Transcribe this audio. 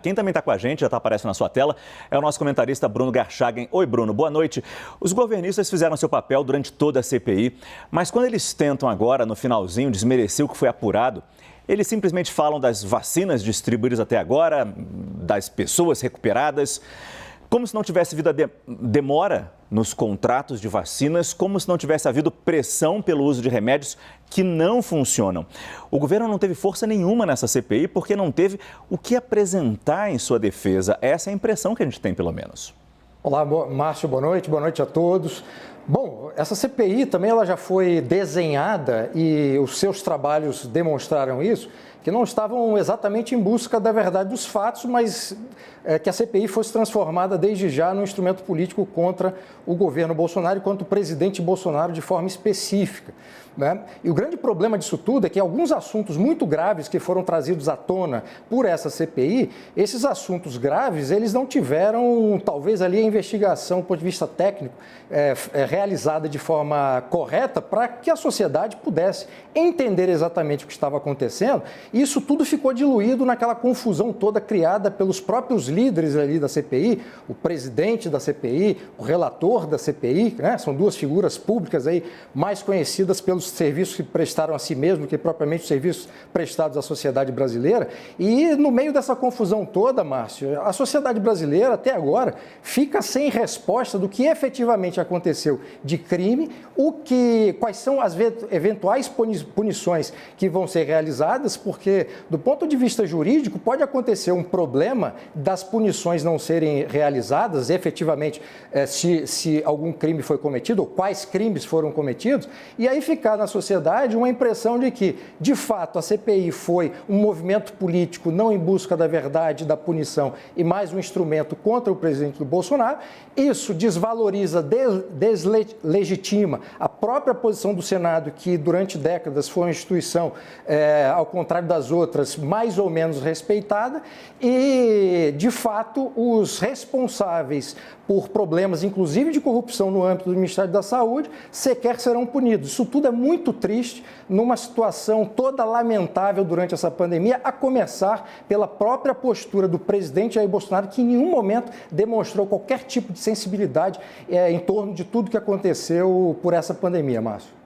Quem também está com a gente, já está aparecendo na sua tela, é o nosso comentarista Bruno Garchagen. Oi, Bruno, boa noite. Os governistas fizeram seu papel durante toda a CPI, mas quando eles tentam agora, no finalzinho, desmerecer o que foi apurado, eles simplesmente falam das vacinas distribuídas até agora, das pessoas recuperadas, como se não tivesse havido demora nos contratos de vacinas, como se não tivesse havido pressão pelo uso de remédios que não funcionam. O governo não teve força nenhuma nessa CPI porque não teve o que apresentar em sua defesa. Essa é a impressão que a gente tem, pelo menos. Olá, Márcio, boa noite a todos. Bom, essa CPI também ela já foi desenhada e os seus trabalhos demonstraram isso, que não estavam exatamente em busca da verdade dos fatos, mas que a CPI fosse transformada desde já num instrumento político contra o governo Bolsonaro e contra o presidente Bolsonaro de forma específica, né? E o grande problema disso tudo é que alguns assuntos muito graves que foram trazidos à tona por essa CPI, esses assuntos graves, eles não tiveram, talvez ali, a investigação, do ponto de vista técnico, realizada de forma correta para que a sociedade pudesse entender exatamente o que estava acontecendo. E isso tudo ficou diluído naquela confusão toda criada pelos próprios líderes ali da CPI, o presidente da CPI, o relator da CPI, né? São duas figuras públicas aí mais conhecidas pelos serviços que prestaram a si mesmo, que propriamente os serviços prestados à sociedade brasileira. E no meio dessa confusão toda, Márcio, a sociedade brasileira até agora fica sem resposta do que efetivamente aconteceu de crime, quais são as eventuais punições que vão ser realizadas, porque do ponto de vista jurídico pode acontecer um problema das punições não serem realizadas efetivamente se algum crime foi cometido ou quais crimes foram cometidos, e aí ficar na sociedade uma impressão de que, de fato, a CPI foi um movimento político não em busca da verdade, da punição e mais um instrumento contra o presidente Bolsonaro. Isso desvaloriza, deslegitima a própria posição do Senado, que durante décadas foi uma instituição, ao contrário das outras, mais ou menos respeitada, e, de fato, os responsáveis por problemas, inclusive de corrupção no âmbito do Ministério da Saúde, sequer serão punidos. Isso tudo é muito triste, numa situação toda lamentável durante essa pandemia, a começar pela própria postura do presidente Jair Bolsonaro, que em nenhum momento demonstrou qualquer tipo de sensibilidade em torno de tudo que aconteceu por essa pandemia, Márcio.